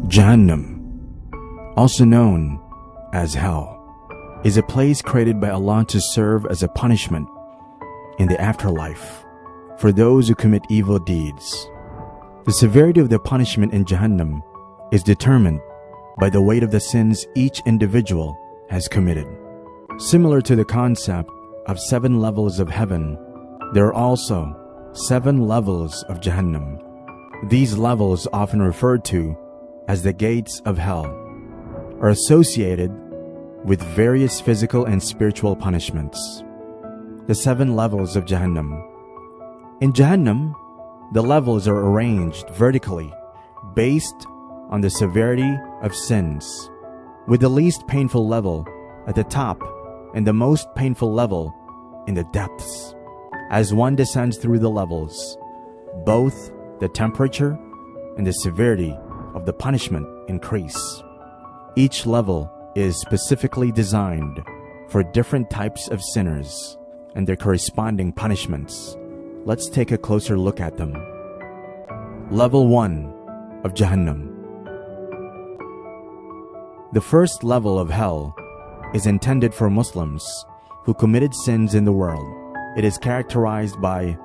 Jahannam, also known as hell, is a place created by Allah to serve as a punishment in the afterlife for those who commit evil deeds. The severity of the punishment in Jahannam is determined by the weight of the sins each individual has committed. Similar to the concept of 7 levels of heaven, there are also 7 levels of Jahannam. These levels, often referred to as the gates of hell, are associated with various physical and spiritual punishments. The 7 levels of Jahannam. In Jahannam, the levels are arranged vertically based on the severity of sins, with the least painful level at the top and the most painful level in the depths. As one descends through the levels, both the temperature and the severity of the punishment increase. Each level is specifically designed for different types of sinners and their corresponding punishments. Let's take a closer look at them. Level 1 of Jahannam. The first level of hell is intended for Muslims who committed sins in the world. It is characterized by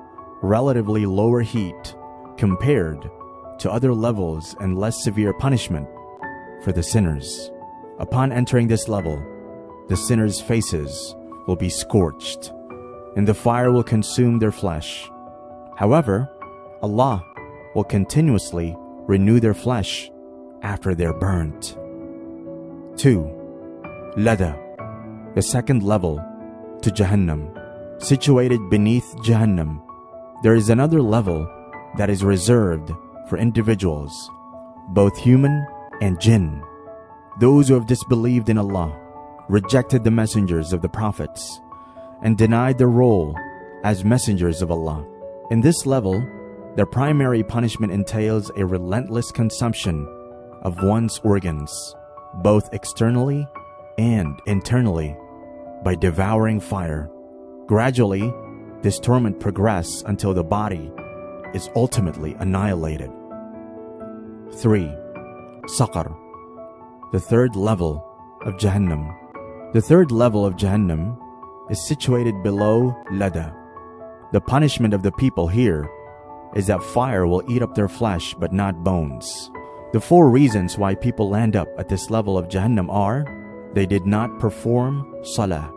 relatively lower heat compared to other levels and less severe punishment for the sinners. Upon entering this level, the sinners' faces will be scorched, and the fire will consume their flesh. However, Allah will continuously renew their flesh after they're burnt. 2. Lada, the second level to Jahannam. Situated beneath Jahannam, there is another level that is reserved for individuals, both human and jinn. Those who have disbelieved in Allah, rejected the messengers of the prophets, and denied their role as messengers of Allah. In this level, their primary punishment entails a relentless consumption of one's organs, both externally and internally, by devouring fire. Gradually, this torment progresses until the body is ultimately annihilated. 3. Saqar, the third level of Jahannam. The third level of Jahannam is situated below Lada. The punishment of the people here is that fire will eat up their flesh but not bones. The 4 reasons why people land up at this level of Jahannam are: they did not perform salah,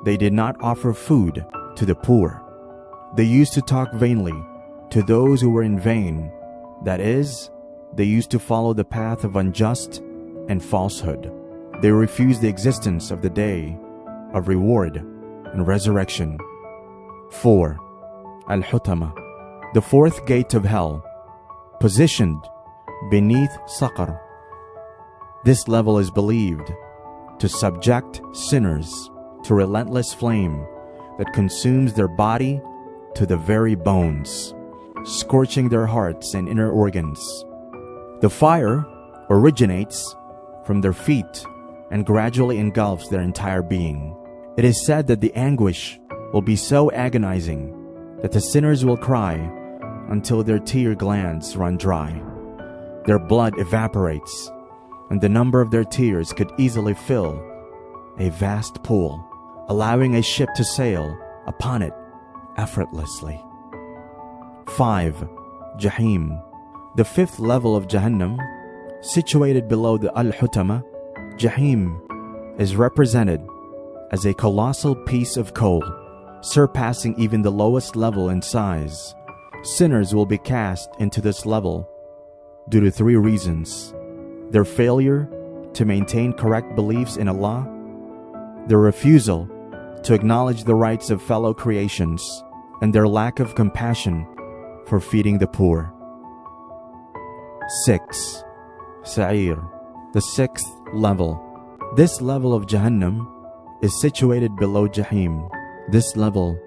they did not offer food to the poor, they used to talk vainly to those who were in vain, that is, they used to follow the path of unjust and falsehood. They refused the existence of the day of reward and resurrection. 4. Al-Hutama, the 4th gate of hell, positioned beneath Saqar. This level is believed to subject sinners to relentless flame that consumes their body to the very bones, scorching their hearts and inner organs. The fire originates from their feet and gradually engulfs their entire being. It is said that the anguish will be so agonizing that the sinners will cry until their tear glands run dry. Their blood evaporates, and the number of their tears could easily fill a vast pool, allowing a ship to sail upon it effortlessly. 5. Jahim, the 5th level of Jahannam, situated below the Al-Hutama. Jahim is represented as a colossal piece of coal, surpassing even the lowest level in size. Sinners will be cast into this level due to 3 reasons: their failure to maintain correct beliefs in Allah, their refusal to acknowledge the rights of fellow creations, and their lack of compassion for feeding the poor. 6. Sa'ir, the 6th level. This level of Jahannam is situated below Jahim. This level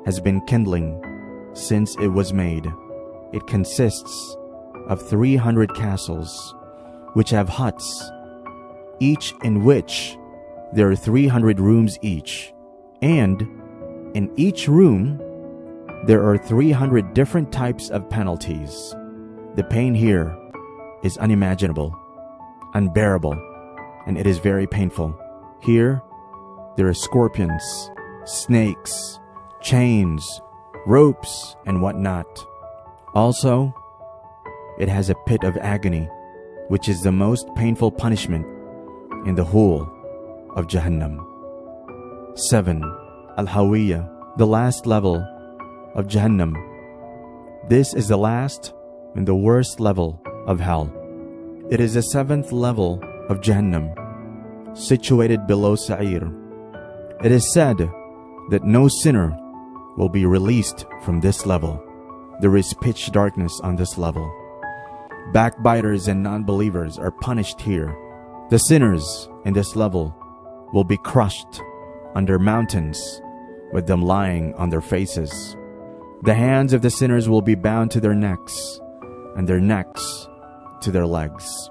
has been kindling since it was made. It consists of 300 castles, which have huts, each in which there are 300 rooms each, and in each room there are 300 different types of penalties. The pain here is unimaginable. unbearable, and it is very painful. Here, there are scorpions, snakes, chains, ropes, and whatnot. Also, it has a pit of agony, which is the most painful punishment in the whole of Jahannam. 7. Al-Hawiyya, the last level of Jahannam. This is the last and the worst level of hell. It is the 7th level of Jahannam, situated below Sa'ir. It is said that no sinner will be released from this level. There is pitch darkness on this level. Backbiters and non-believers are punished here. The sinners in this level will be crushed under mountains, with them lying on their faces. The hands of the sinners will be bound to their necks, and their necks to their legs.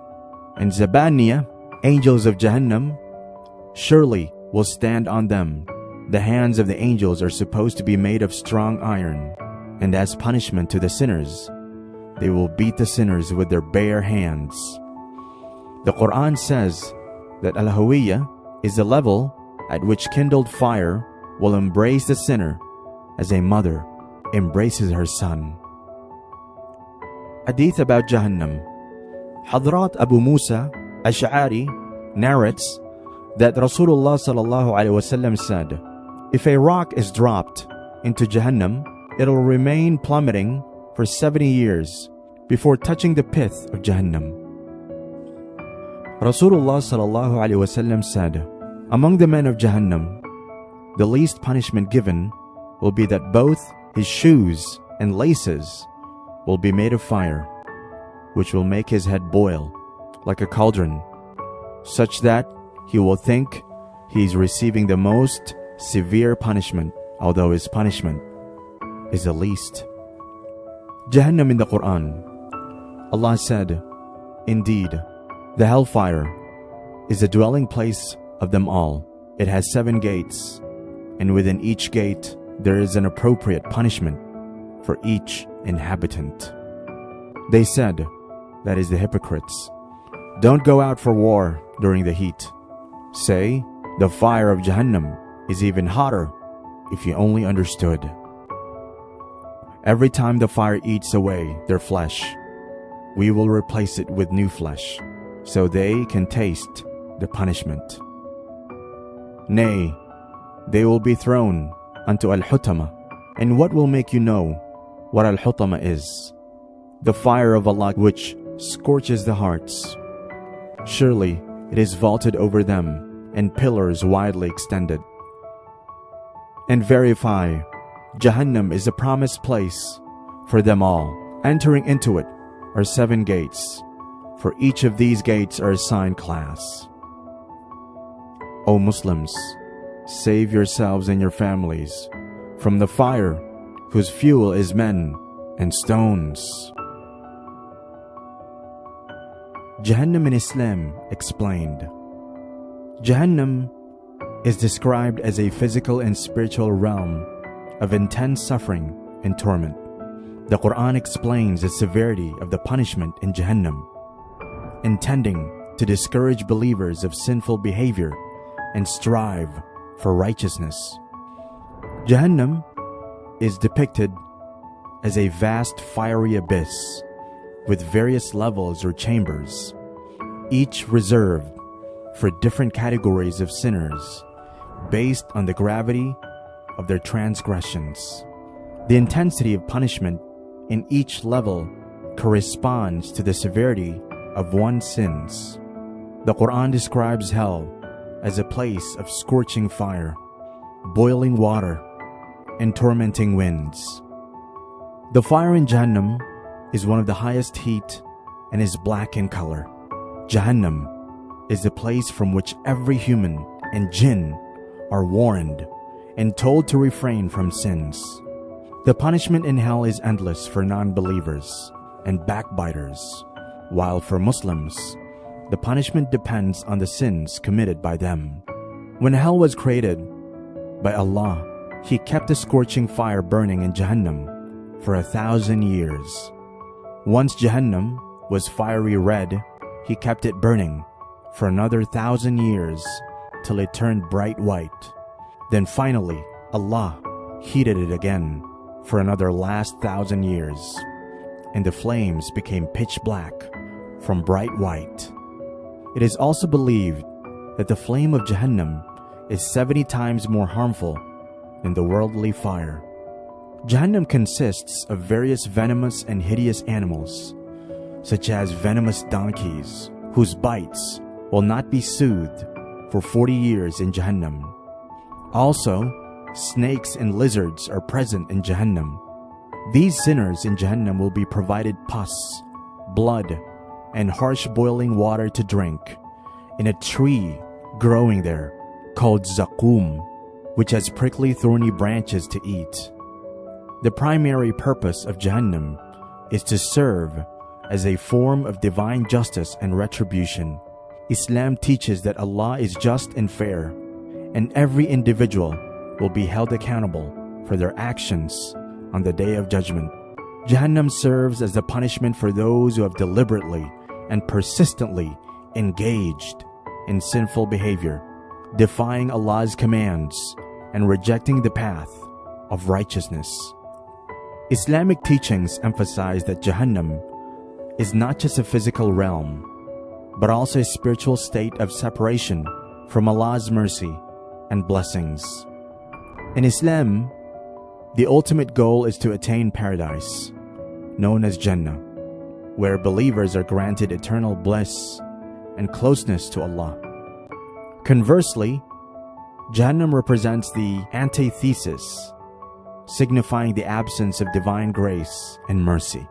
And Zabaniya, angels of Jahannam, surely will stand on them. The hands of the angels are supposed to be made of strong iron, and as punishment to the sinners, they will beat the sinners with their bare hands. The Quran says that Al-Hawiyya is the level at which kindled fire will embrace the sinner as a mother embraces her son. Hadith about Jahannam. Hadrat Abu Musa Ash'ari narrates that Rasulullah sallallahu alaihi wasallam said, "If a rock is dropped into Jahannam, it'll remain plummeting for 70 years before touching the pith of Jahannam." Rasulullah sallallahu alaihi wasallam said, "Among the men of Jahannam, the least punishment given will be that both his shoes and laces will be made of fire, which will make his head boil like a cauldron, such that he will think he is receiving the most severe punishment, although his punishment is the least." Jahannam in the Quran. Allah said, "Indeed, the hellfire is the dwelling place of them all. It has 7 gates, and within each gate there is an appropriate punishment for each inhabitant." They said, that is the hypocrites, "Don't go out for war during the heat." Say, the fire of Jahannam is even hotter if you only understood. Every time the fire eats away their flesh, we will replace it with new flesh, so they can taste the punishment. Nay, they will be thrown unto Al-Hutama. And what will make you know what Al-Hutama is? The fire of Allah which scorches the hearts. Surely it is vaulted over them, and pillars widely extended. And verify, Jahannam is a promised place for them all. Entering into it are 7 gates. For each of these gates are assigned class. O Muslims, save yourselves and your families from the fire whose fuel is men and stones. Jahannam in Islam explained. Jahannam is described as a physical and spiritual realm of intense suffering and torment. The Quran explains the severity of the punishment in Jahannam, intending to discourage believers of sinful behavior and strive for righteousness. Jahannam is depicted as a vast fiery abyss with various levels or chambers, each reserved for different categories of sinners based on the gravity of their transgressions. The intensity of punishment in each level corresponds to the severity of one's sins. The Quran describes hell as a place of scorching fire, boiling water, and tormenting winds. The fire in Jahannam is one of the highest heat and is black in color. Jahannam is the place from which every human and jinn are warned and told to refrain from sins. The punishment in hell is endless for non-believers and backbiters, while for Muslims, the punishment depends on the sins committed by them. When hell was created by Allah, He kept the scorching fire burning in Jahannam for 1,000 years. Once Jahannam was fiery red, He kept it burning for another 1,000 years till it turned bright white. Then finally, Allah heated it again for another last 1,000 years, and the flames became pitch black from bright white. It is also believed that the flame of Jahannam is 70 times more harmful than the worldly fire. Jahannam consists of various venomous and hideous animals, such as venomous donkeys, whose bites will not be soothed for 40 years in Jahannam. Also, snakes and lizards are present in Jahannam. These sinners in Jahannam will be provided pus, blood, and harsh boiling water to drink in a tree growing there called Zaqum, which has prickly thorny branches to eat. The primary purpose of Jahannam is to serve as a form of divine justice and retribution. Islam teaches that Allah is just and fair, and every individual will be held accountable for their actions on the Day of Judgment. Jahannam serves as the punishment for those who have deliberately and persistently engaged in sinful behavior, defying Allah's commands and rejecting the path of righteousness. Islamic teachings emphasize that Jahannam is not just a physical realm, but also a spiritual state of separation from Allah's mercy and blessings. In Islam, the ultimate goal is to attain paradise, known as Jannah, where believers are granted eternal bliss and closeness to Allah. Conversely, Jahannam represents the antithesis, signifying the absence of divine grace and mercy.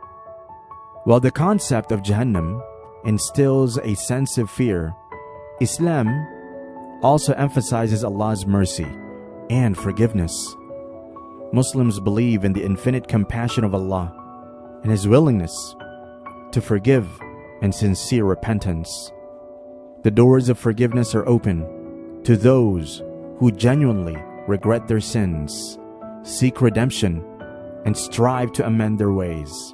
While the concept of Jahannam instills a sense of fear, Islam also emphasizes Allah's mercy and forgiveness. Muslims believe in the infinite compassion of Allah and His willingness to forgive and sincere repentance. The doors of forgiveness are open to those who genuinely regret their sins, seek redemption, and strive to amend their ways.